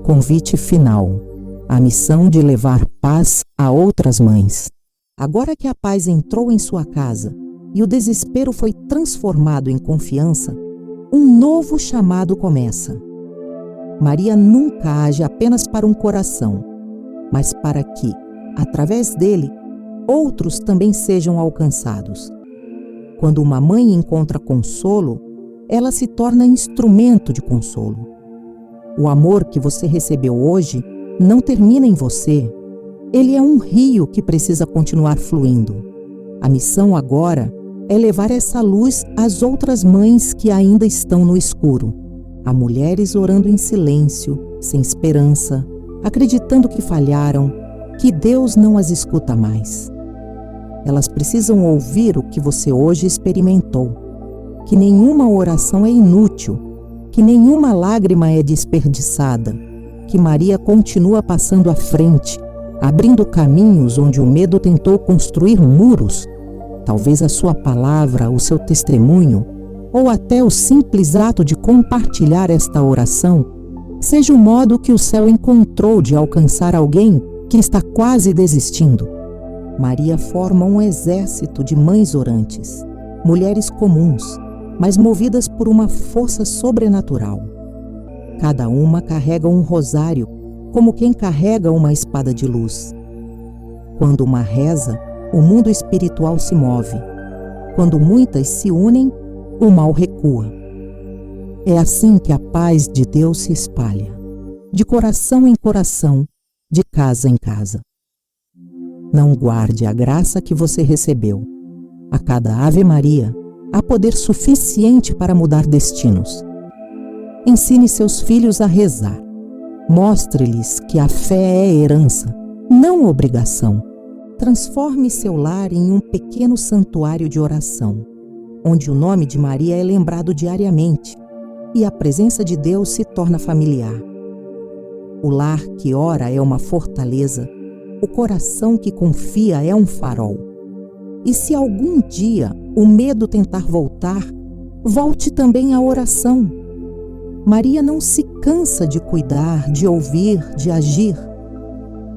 Convite final. A missão de levar paz a outras mães. Agora que a paz entrou em sua casa e o desespero foi transformado em confiança, um novo chamado começa. Maria nunca age apenas para um coração, mas para que, através dele, outros também sejam alcançados. Quando uma mãe encontra consolo, ela se torna instrumento de consolo. O amor que você recebeu hoje não termina em você. Ele é um rio que precisa continuar fluindo. A missão agora é levar essa luz às outras mães que ainda estão no escuro. Há mulheres orando em silêncio, sem esperança, acreditando que falharam, que Deus não as escuta mais. Elas precisam ouvir o que você hoje experimentou, que nenhuma oração é inútil, que nenhuma lágrima é desperdiçada, que Maria continua passando à frente, abrindo caminhos onde o medo tentou construir muros. Talvez a sua palavra, o seu testemunho, ou até o simples ato de compartilhar esta oração, seja o modo que o céu encontrou de alcançar alguém que está quase desistindo. Maria forma um exército de mães orantes, mulheres comuns, mas movidas por uma força sobrenatural. Cada uma carrega um rosário, como quem carrega uma espada de luz. Quando uma reza, o mundo espiritual se move. Quando muitas se unem, o mal recua. É assim que a paz de Deus se espalha, de coração em coração, de casa em casa. Não guarde a graça que você recebeu. A cada Ave Maria, há poder suficiente para mudar destinos. Ensine seus filhos a rezar. Mostre-lhes que a fé é herança, não obrigação. Transforme seu lar em um pequeno santuário de oração, onde o nome de Maria é lembrado diariamente e a presença de Deus se torna familiar. O lar que ora é uma fortaleza, o coração que confia é um farol. E se algum dia o medo tentar voltar, volte também à oração. Maria não se cansa de cuidar, de ouvir, de agir.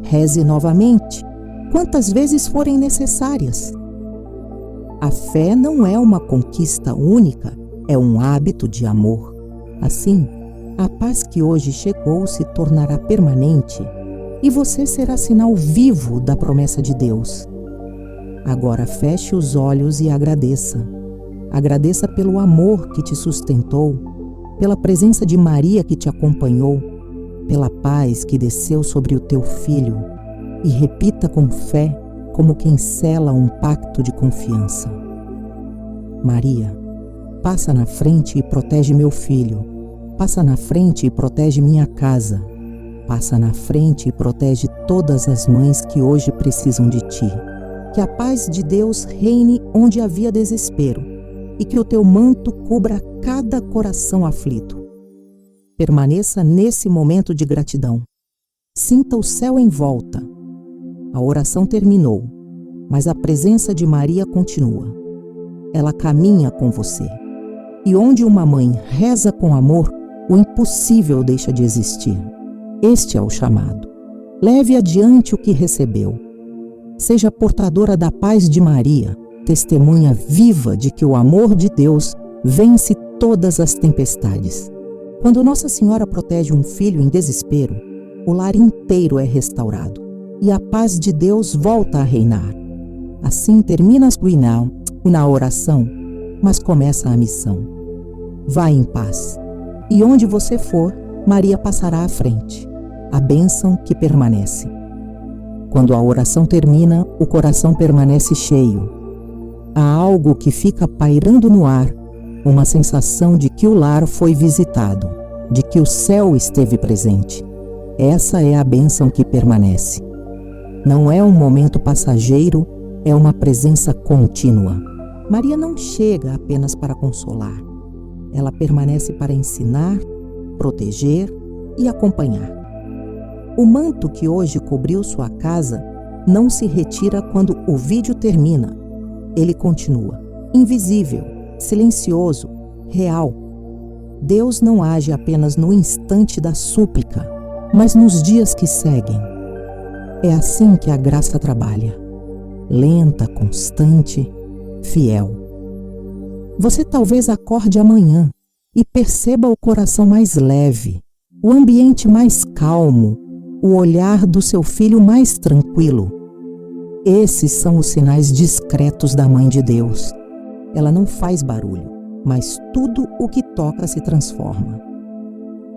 Reze novamente, quantas vezes forem necessárias. A fé não é uma conquista única, é um hábito de amor. Assim, a paz que hoje chegou se tornará permanente e você será sinal vivo da promessa de Deus. Agora feche os olhos e agradeça. Agradeça pelo amor que te sustentou, pela presença de Maria que te acompanhou, pela paz que desceu sobre o teu filho, e repita com fé, como quem sela um pacto de confiança. Maria, passa na frente e protege meu filho. Passa na frente e protege minha casa. Passa na frente e protege todas as mães que hoje precisam de ti. Que a paz de Deus reine onde havia desespero e que o teu manto cubra cada coração aflito. Permaneça nesse momento de gratidão. Sinta o céu em volta. A oração terminou, mas a presença de Maria continua. Ela caminha com você. E onde uma mãe reza com amor, o impossível deixa de existir. Este é o chamado. Leve adiante o que recebeu. Seja portadora da paz de Maria, testemunha viva de que o amor de Deus vence todas as tempestades. Quando Nossa Senhora protege um filho em desespero, o lar inteiro é restaurado e a paz de Deus volta a reinar. Assim termina a oração, mas começa a missão. Vá em paz, e onde você for, Maria passará à frente. A bênção que permanece. Quando a oração termina, o coração permanece cheio. Há algo que fica pairando no ar, uma sensação de que o lar foi visitado, de que o céu esteve presente. Essa é a bênção que permanece. Não é um momento passageiro, é uma presença contínua. Maria não chega apenas para consolar. Ela permanece para ensinar, proteger e acompanhar. O manto que hoje cobriu sua casa não se retira quando o vídeo termina. Ele continua, invisível, silencioso, real. Deus não age apenas no instante da súplica, mas nos dias que seguem. É assim que a graça trabalha, lenta, constante, fiel. Você talvez acorde amanhã e perceba o coração mais leve, o ambiente mais calmo, o olhar do seu filho mais tranquilo. Esses são os sinais discretos da Mãe de Deus. Ela não faz barulho, mas tudo o que toca se transforma.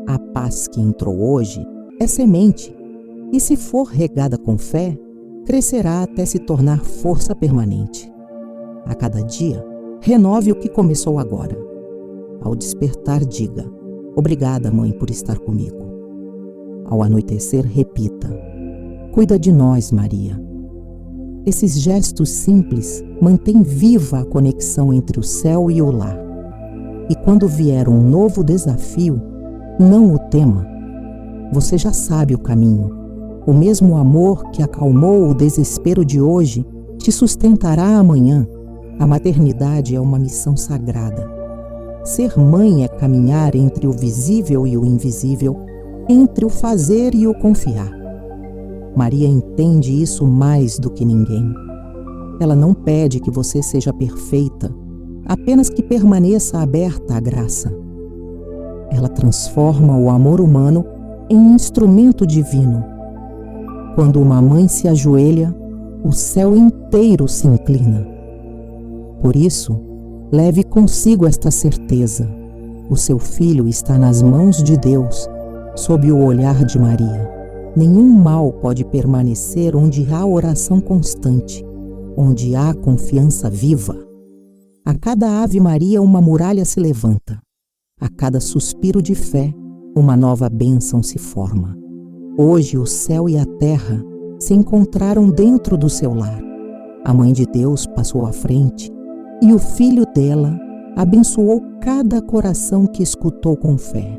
A paz que entrou hoje é semente, e se for regada com fé, crescerá até se tornar força permanente. A cada dia, renove o que começou agora. Ao despertar, diga: obrigada, Mãe, por estar comigo. Ao anoitecer, repita: cuida de nós, Maria. Esses gestos simples mantêm viva a conexão entre o céu e o lar. E quando vier um novo desafio, não o tema. Você já sabe o caminho. O mesmo amor que acalmou o desespero de hoje te sustentará amanhã. A maternidade é uma missão sagrada. Ser mãe é caminhar entre o visível e o invisível, entre o fazer e o confiar. Maria entende isso mais do que ninguém. Ela não pede que você seja perfeita, apenas que permaneça aberta à graça. Ela transforma o amor humano em instrumento divino. Quando uma mãe se ajoelha, o céu inteiro se inclina. Por isso, leve consigo esta certeza: o seu filho está nas mãos de Deus, sob o olhar de Maria. Nenhum mal pode permanecer onde há oração constante, onde há confiança viva. A cada Ave Maria uma muralha se levanta. A cada suspiro de fé, uma nova bênção se forma. Hoje o céu e a terra se encontraram dentro do seu lar. A Mãe de Deus passou à frente e o Filho dela abençoou cada coração que escutou com fé.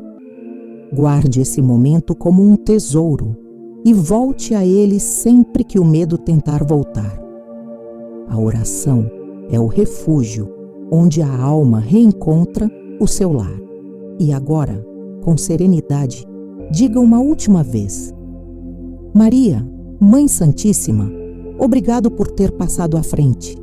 Guarde esse momento como um tesouro e volte a ele sempre que o medo tentar voltar. A oração é o refúgio onde a alma reencontra o seu lar. E agora, com serenidade, diga uma última vez: Maria, Mãe Santíssima, obrigado por ter passado à frente.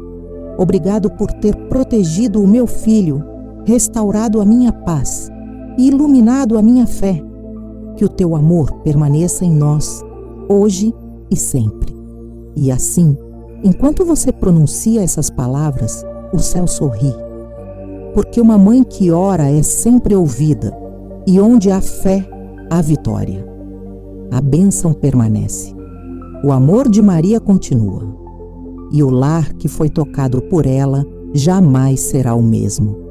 Obrigado por ter protegido o meu filho, restaurado a minha paz e iluminado a minha fé. Que o teu amor permaneça em nós, hoje e sempre. E assim, enquanto você pronuncia essas palavras, o céu sorri. Porque uma mãe que ora é sempre ouvida, e onde há fé, há vitória. A bênção permanece. O amor de Maria continua. E o lar que foi tocado por ela jamais será o mesmo.